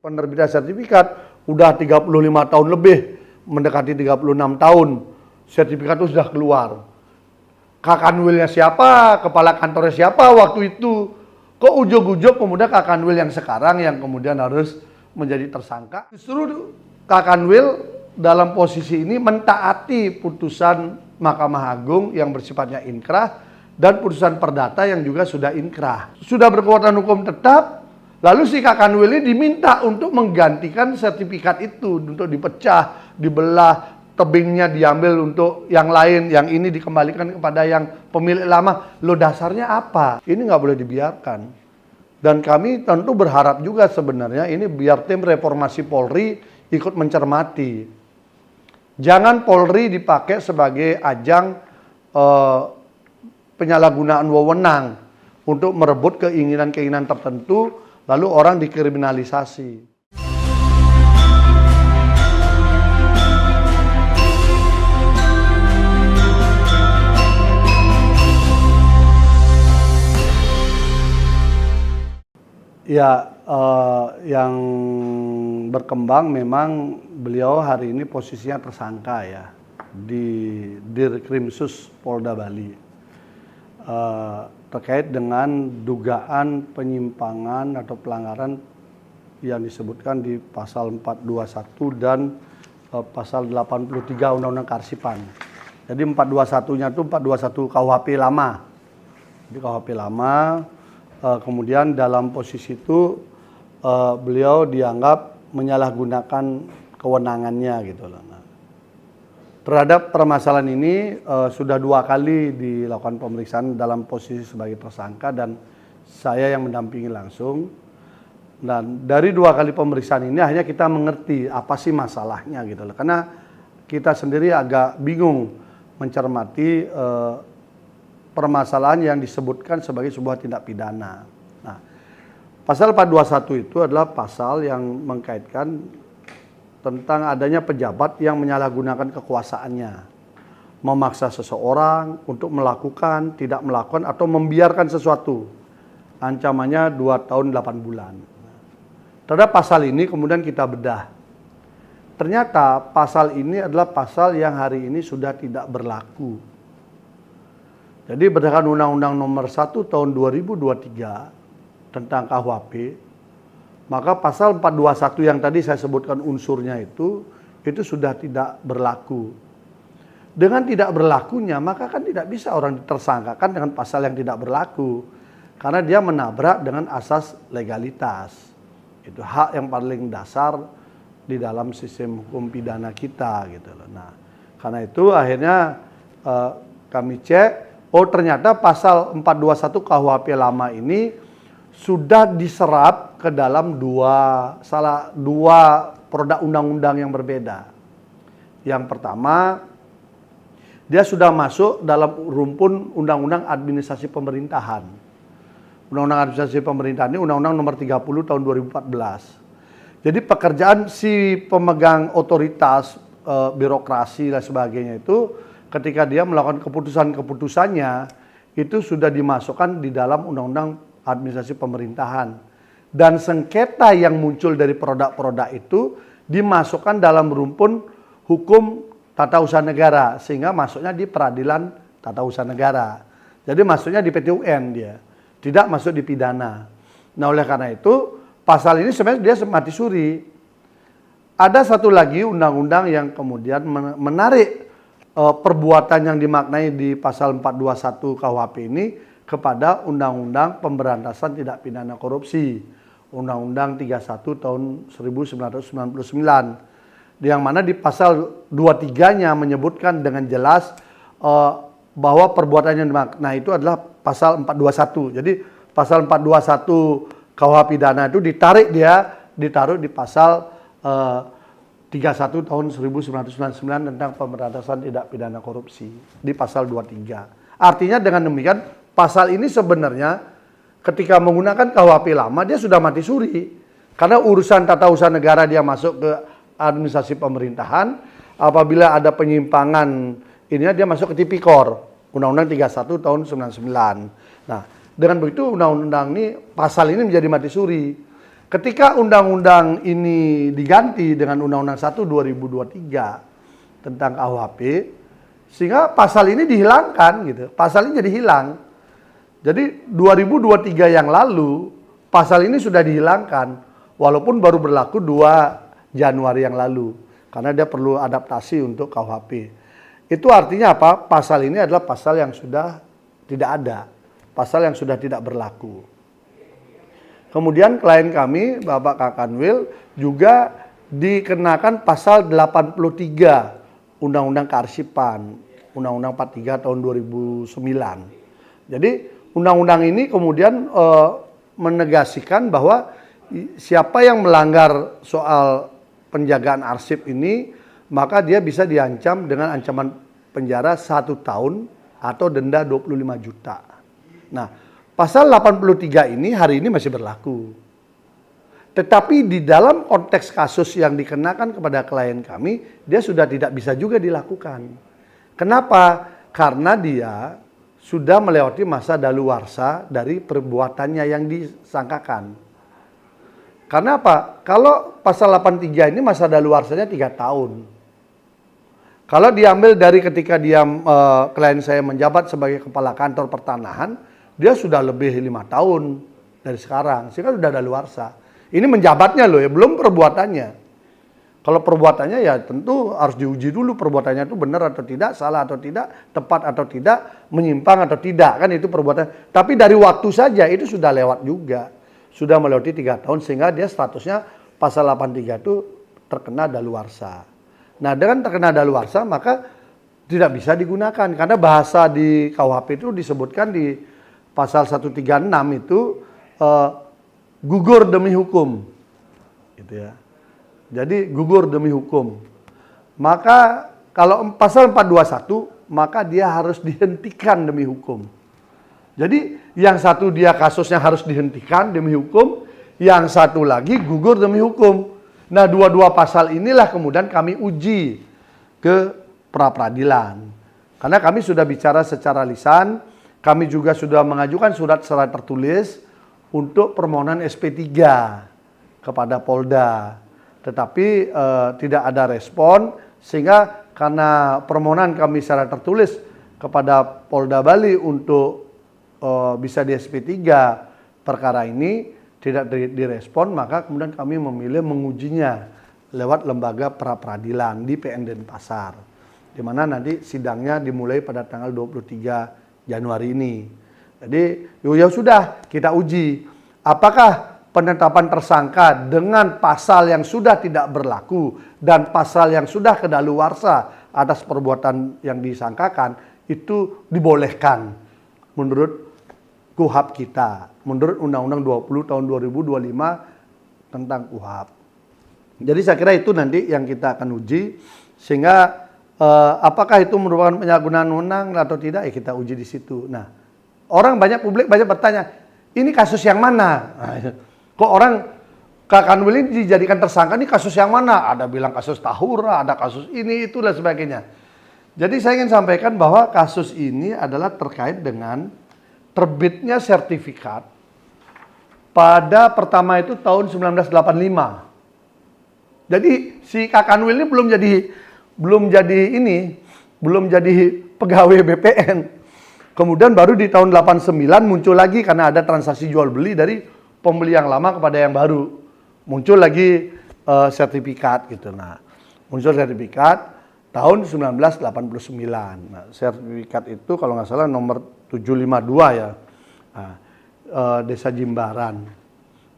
penerbitan sertifikat udah 35 tahun lebih, mendekati 36 tahun. Sertifikat itu sudah keluar. Kakanwilnya siapa, kepala kantornya siapa waktu itu. Kok ujuk-ujuk kemudian Kakanwil yang sekarang yang kemudian harus menjadi tersangka. Justru Kakanwil dalam posisi ini mentaati putusan Mahkamah Agung yang bersifatnya inkrah dan putusan perdata yang juga sudah inkrah. Sudah berkekuatan hukum tetap, lalu si Kakanwil ini diminta untuk menggantikan sertifikat itu, untuk dipecah, dibelah, tebingnya diambil untuk yang lain, yang ini dikembalikan kepada yang pemilik lama. Lo dasarnya apa? Ini nggak boleh dibiarkan. Dan kami tentu berharap juga sebenarnya ini biar tim reformasi Polri ikut mencermati. Jangan Polri dipakai sebagai ajang penyalahgunaan wewenang untuk merebut keinginan-keinginan tertentu, lalu orang dikriminalisasi. Ya, yang berkembang memang beliau hari ini posisinya tersangka ya di Dirkrimsus Polda Bali terkait dengan dugaan penyimpangan atau pelanggaran yang disebutkan di pasal 421 dan pasal 83 Undang-Undang Kearsipan. Jadi 421-nya itu 421 KUHP lama. Jadi KUHP lama. Kemudian dalam posisi itu beliau dianggap menyalahgunakan kewenangannya gitu loh. Nah, terhadap permasalahan ini sudah 2 kali dilakukan pemeriksaan dalam posisi sebagai tersangka dan saya yang mendampingi langsung. Dan dari 2 kali pemeriksaan ini akhirnya kita mengerti apa sih masalahnya gitu loh. Karena kita sendiri agak bingung mencermati permasalahan yang disebutkan sebagai sebuah tindak pidana. Nah, pasal 421 itu adalah pasal yang mengkaitkan tentang adanya pejabat yang menyalahgunakan kekuasaannya, memaksa seseorang untuk melakukan, tidak melakukan, atau membiarkan sesuatu. Ancamannya 2 tahun 8 bulan. Terhadap pasal ini kemudian kita bedah. Ternyata pasal ini adalah pasal yang hari ini sudah tidak berlaku. Jadi berdasarkan Undang-Undang Nomor 1 Tahun 2023 tentang KUHP, maka pasal 421 yang tadi saya sebutkan unsurnya itu sudah tidak berlaku. Dengan tidak berlakunya, maka kan tidak bisa orang ditersangkakan dengan pasal yang tidak berlaku. Karena dia menabrak dengan asas legalitas. Itu hak yang paling dasar di dalam sistem hukum pidana kita gitu loh. Nah, karena itu akhirnya kami cek. Oh, ternyata pasal 421 KUHP lama ini sudah diserap ke dalam dua produk undang-undang yang berbeda. Yang pertama, dia sudah masuk dalam rumpun Undang-Undang Administrasi Pemerintahan. Undang-Undang Administrasi Pemerintahan ini Undang-Undang Nomor 30 Tahun 2014. Jadi pekerjaan si pemegang otoritas, birokrasi dan sebagainya itu ketika dia melakukan keputusan-keputusannya itu sudah dimasukkan di dalam Undang-Undang Administrasi Pemerintahan. Dan sengketa yang muncul dari produk-produk itu dimasukkan dalam rumpun hukum tata usaha negara sehingga masuknya di peradilan tata usaha negara. Jadi masuknya di PT UN dia, tidak masuk di pidana. Nah, oleh karena itu pasal ini sebenarnya dia mati suri. Ada satu lagi undang-undang yang kemudian menarik perbuatan yang dimaknai di pasal 421 KUHP ini kepada Undang-Undang Pemberantasan Tindak Pidana Korupsi, Undang-Undang 31 tahun 1999, yang mana di pasal 23-nya menyebutkan dengan jelas bahwa perbuatan yang dimaknai itu adalah pasal 421. Jadi pasal 421 KUH pidana itu ditaruh di pasal 31 tahun 1999 tentang pemberantasan tindak pidana korupsi di pasal 23. Artinya dengan demikian pasal ini sebenarnya ketika menggunakan KUHP lama dia sudah mati suri. Karena urusan tata usaha negara dia masuk ke administrasi pemerintahan, apabila ada penyimpangan ininya dia masuk ke Tipikor, Undang-Undang 31 tahun 99. Nah, dengan begitu undang-undang ini pasal ini menjadi mati suri. ketika undang-undang ini diganti dengan Undang-Undang 1 2023 tentang KUHP, sehingga pasal ini dihilangkan gitu. Pasal ini jadi hilang. Jadi 2023 yang lalu pasal ini sudah dihilangkan walaupun baru berlaku 2 Januari yang lalu karena dia perlu adaptasi untuk KUHP. Itu artinya apa? Pasal ini adalah pasal yang sudah tidak ada. Pasal yang sudah tidak berlaku. Kemudian klien kami, Bapak Kakanwil, juga dikenakan pasal 83 Undang-Undang Kearsipan, Undang-Undang 43 tahun 2009. Jadi undang-undang ini kemudian menegasikan bahwa siapa yang melanggar soal penjagaan arsip ini, maka dia bisa diancam dengan ancaman penjara 1 tahun atau denda 25 juta. Nah, pasal 83 ini hari ini masih berlaku. Tetapi di dalam konteks kasus yang dikenakan kepada klien kami, dia sudah tidak bisa juga dilakukan. Kenapa? Karena dia sudah melewati masa daluarsa dari perbuatannya yang disangkakan. Karena apa? Kalau pasal 83 ini masa daluarsanya 3 tahun. Kalau diambil dari ketika dia klien saya menjabat sebagai kepala kantor pertanahan, dia sudah lebih 5 tahun dari sekarang, sehingga sudah daluarsa. Ini menjabatnya loh ya, belum perbuatannya. Kalau perbuatannya ya tentu harus diuji dulu perbuatannya itu benar atau tidak, salah atau tidak, tepat atau tidak, menyimpang atau tidak, kan itu perbuatan. Tapi dari waktu saja itu sudah lewat juga. Sudah melewati 3 tahun sehingga dia statusnya pasal 83 itu terkena daluarsa. Nah, dengan terkena daluarsa maka tidak bisa digunakan karena bahasa di KUHP itu disebutkan di pasal 136 itu gugur demi hukum. Gitu ya. Jadi gugur demi hukum. Maka kalau pasal 421 maka dia harus dihentikan demi hukum. Jadi yang satu dia kasusnya harus dihentikan demi hukum, yang satu lagi gugur demi hukum. Nah, dua-dua pasal inilah kemudian kami uji ke pra-peradilan. Karena kami sudah bicara secara lisan, kami juga sudah mengajukan surat-surat tertulis untuk permohonan SP3 kepada Polda. Tetapi tidak ada respon, sehingga karena permohonan kami secara tertulis kepada Polda Bali untuk bisa di SP3 perkara ini tidak direspon, maka kemudian kami memilih mengujinya lewat lembaga pra-peradilan di PN Denpasar, di mana nanti sidangnya dimulai pada tanggal 23 Januari ini. Jadi ya sudah kita uji apakah penetapan tersangka dengan pasal yang sudah tidak berlaku dan pasal yang sudah kedaluarsa atas perbuatan yang disangkakan itu dibolehkan menurut KUHP kita, menurut Undang-Undang 20 tahun 2025 tentang KUHP. Jadi saya kira itu nanti yang kita akan uji, sehingga apakah itu merupakan penyalahgunaan wewenang atau tidak, ya kita uji di situ. Nah, publik banyak bertanya, ini kasus yang mana? Nah, kok orang Kakanwil ini dijadikan tersangka, ini kasus yang mana? Ada bilang kasus Tahura, ada kasus ini, itu dan sebagainya. Jadi saya ingin sampaikan bahwa kasus ini adalah terkait dengan terbitnya sertifikat pada pertama itu tahun 1985. Jadi si Kakanwil ini belum jadi pegawai BPN. Kemudian baru di tahun 89 muncul lagi karena ada transaksi jual beli dari pembeli yang lama kepada yang baru. Muncul lagi sertifikat gitu. Nah, muncul sertifikat tahun 1989. Nah, sertifikat itu kalau nggak salah nomor 752 ya, nah, Desa Jimbaran.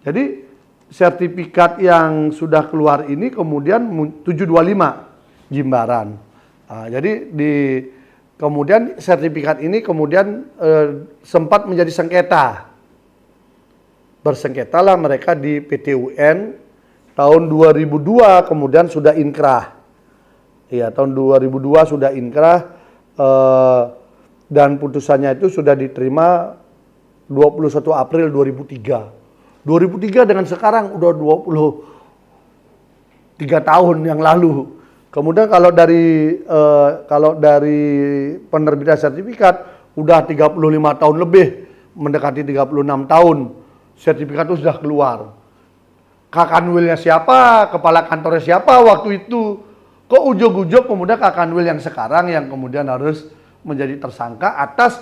Jadi sertifikat yang sudah keluar ini kemudian 725 Jimbaran. Nah, jadi kemudian sertifikat ini kemudian sempat menjadi sengketa. Bersengketalah mereka di PT UN tahun 2002 kemudian sudah inkrah. Iya, tahun 2002 sudah inkrah. Dan putusannya itu sudah diterima 21 April 2003. 2003 dengan sekarang udah 23 tahun yang lalu. Kemudian kalau dari penerbitan sertifikat udah 35 tahun lebih, mendekati 36 tahun sertifikat itu sudah keluar. Kakanwilnya siapa, kepala kantornya siapa waktu itu. Kok ujuk-ujuk kemudian Kakanwil yang sekarang yang kemudian harus menjadi tersangka atas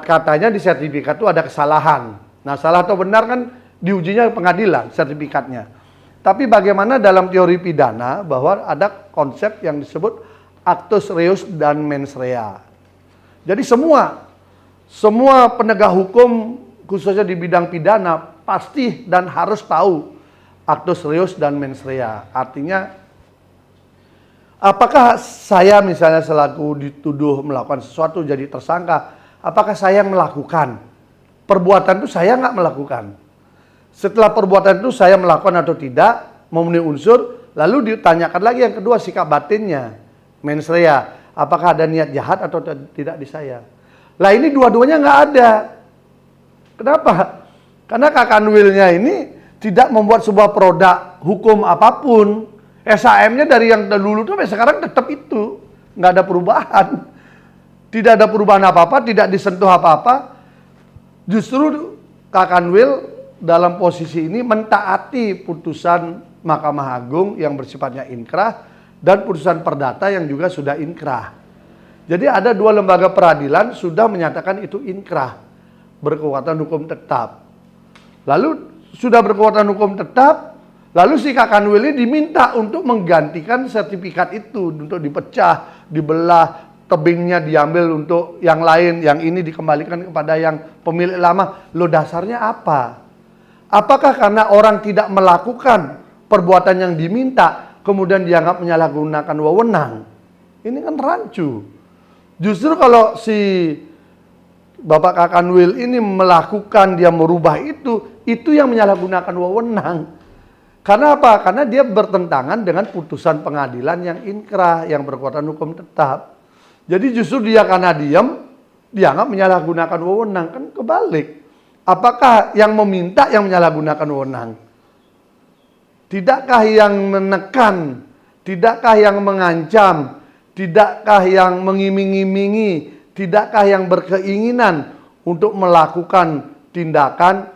katanya di sertifikat itu ada kesalahan. Nah, salah atau benar kan diujinya pengadilan sertifikatnya. Tapi bagaimana dalam teori pidana bahwa ada konsep yang disebut actus reus dan mens rea. Jadi semua penegak hukum khususnya di bidang pidana pasti dan harus tahu actus reus dan mens rea. Artinya apakah saya misalnya selaku dituduh melakukan sesuatu jadi tersangka, apakah saya melakukan? Perbuatan itu saya nggak melakukan. Setelah perbuatan itu saya melakukan atau tidak, memenuhi unsur, lalu ditanyakan lagi yang kedua sikap batinnya, mens rea. Apakah ada niat jahat atau tidak di saya? Lah ini dua-duanya nggak ada. Kenapa? Karena Kakanwilnya ini tidak membuat sebuah produk hukum apapun. SHM-nya dari yang dulu tuh sampai sekarang tetap itu, nggak ada perubahan, tidak ada perubahan apa-apa, tidak disentuh apa-apa. Justru Kakanwil dalam posisi ini mentaati putusan Mahkamah Agung yang bersifatnya inkrah dan putusan perdata yang juga sudah inkrah. Jadi ada dua lembaga peradilan sudah menyatakan itu inkrah, berkekuatan hukum tetap. Lalu sudah berkekuatan hukum tetap. Lalu si Kakanwil ini diminta untuk menggantikan sertifikat itu, untuk dipecah, dibelah, tebingnya diambil untuk yang lain, yang ini dikembalikan kepada yang pemilik lama. Lo dasarnya apa? Apakah karena orang tidak melakukan perbuatan yang diminta, kemudian dianggap menyalahgunakan wewenang? Ini kan rancu. Justru kalau si Bapak Kakanwil ini melakukan, dia merubah itu yang menyalahgunakan wewenang. Karena apa? Karena dia bertentangan dengan putusan pengadilan yang inkrah, yang berkekuatan hukum tetap. Jadi justru dia karena diam, dianggap menyalahgunakan wewenang. Kan kebalik. Apakah yang meminta yang menyalahgunakan wewenang? Tidakkah yang menekan? Tidakkah yang mengancam? Tidakkah yang mengiming-imingi? Tidakkah yang berkeinginan untuk melakukan tindakan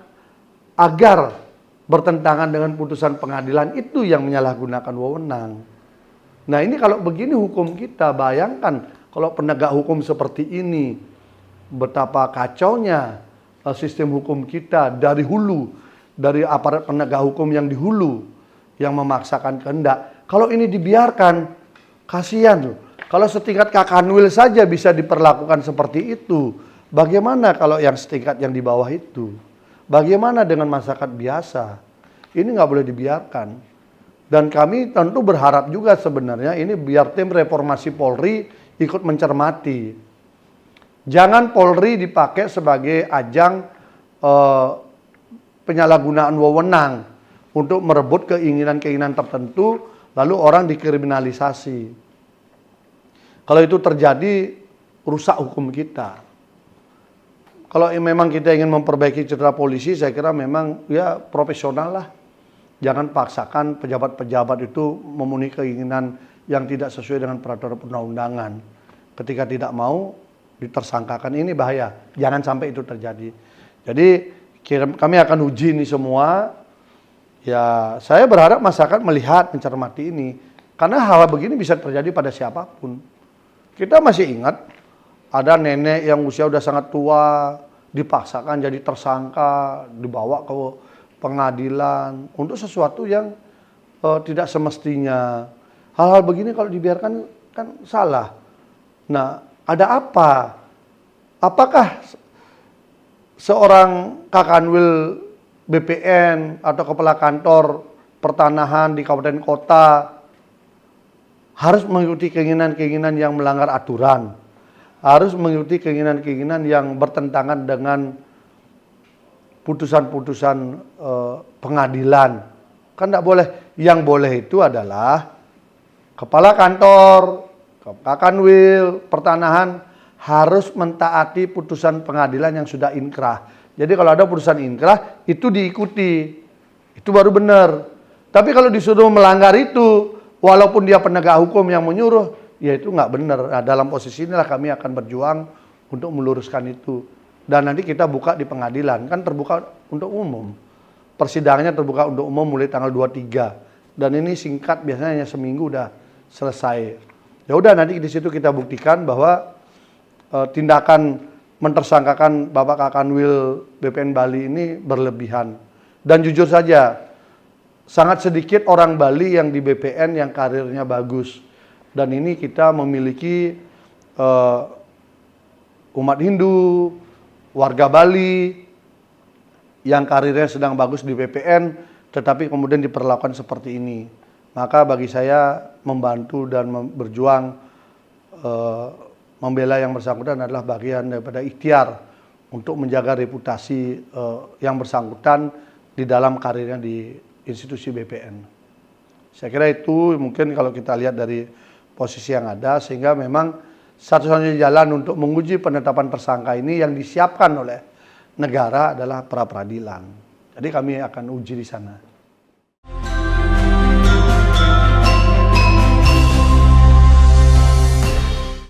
agar bertentangan dengan putusan pengadilan itu yang menyalahgunakan wewenang. Nah ini kalau begini hukum kita, bayangkan kalau penegak hukum seperti ini, betapa kacaunya sistem hukum kita dari hulu, dari aparat penegak hukum yang di hulu, yang memaksakan kehendak. Kalau ini dibiarkan, kasihan loh. Kalau setingkat Kakanwil saja bisa diperlakukan seperti itu, bagaimana kalau yang setingkat yang di bawah itu? Bagaimana dengan masyarakat biasa? Ini nggak boleh dibiarkan. Dan kami tentu berharap juga sebenarnya ini biar tim reformasi Polri ikut mencermati. Jangan Polri dipakai sebagai ajang penyalahgunaan wewenang untuk merebut keinginan-keinginan tertentu, lalu orang dikriminalisasi. Kalau itu terjadi, rusak hukum kita. Kalau memang kita ingin memperbaiki citra polisi, saya kira memang ya profesional lah. Jangan paksakan pejabat-pejabat itu memenuhi keinginan yang tidak sesuai dengan peraturan perundang-undangan. Ketika tidak mau ditersangkakan, ini bahaya. Jangan sampai itu terjadi. Jadi kami akan uji ini semua. Ya, saya berharap masyarakat melihat, mencermati ini. Karena hal begini bisa terjadi pada siapapun. Kita masih ingat ada nenek yang usia udah sangat tua, dipaksakan jadi tersangka, dibawa ke pengadilan untuk sesuatu yang tidak semestinya. Hal-hal begini kalau dibiarkan kan salah. Nah, ada apa? Apakah seorang Kakanwil BPN atau kepala kantor pertanahan di kabupaten kota harus mengikuti keinginan-keinginan yang melanggar aturan? Harus mengikuti keinginan-keinginan yang bertentangan dengan putusan-putusan pengadilan. Kan tidak boleh. Yang boleh itu adalah kepala kantor, Kakanwil, pertanahan harus mentaati putusan pengadilan yang sudah inkrah. Jadi kalau ada putusan inkrah, itu diikuti. Itu baru benar. Tapi kalau disuruh melanggar itu, walaupun dia penegak hukum yang menyuruh, ya itu nggak benar. Nah, dalam posisi inilah kami akan berjuang untuk meluruskan itu. Dan nanti kita buka di pengadilan, kan terbuka untuk umum. persidangannya terbuka untuk umum mulai tanggal 23. Dan ini singkat, biasanya hanya seminggu udah selesai. Ya udah, nanti di situ kita buktikan bahwa tindakan mentersangkakan Bapak Kakanwil BPN Bali ini berlebihan. Dan jujur saja, sangat sedikit orang Bali yang di BPN yang karirnya bagus. Dan ini kita memiliki umat Hindu, warga Bali yang karirnya sedang bagus di BPN, tetapi kemudian diperlakukan seperti ini. Maka bagi saya membantu dan berjuang membela yang bersangkutan adalah bagian daripada ikhtiar untuk menjaga reputasi yang bersangkutan di dalam karirnya di institusi BPN. Saya kira itu mungkin kalau kita lihat dari posisi yang ada, sehingga memang satu-satunya jalan untuk menguji penetapan tersangka ini yang disiapkan oleh negara adalah pra peradilan. Jadi kami akan uji di sana.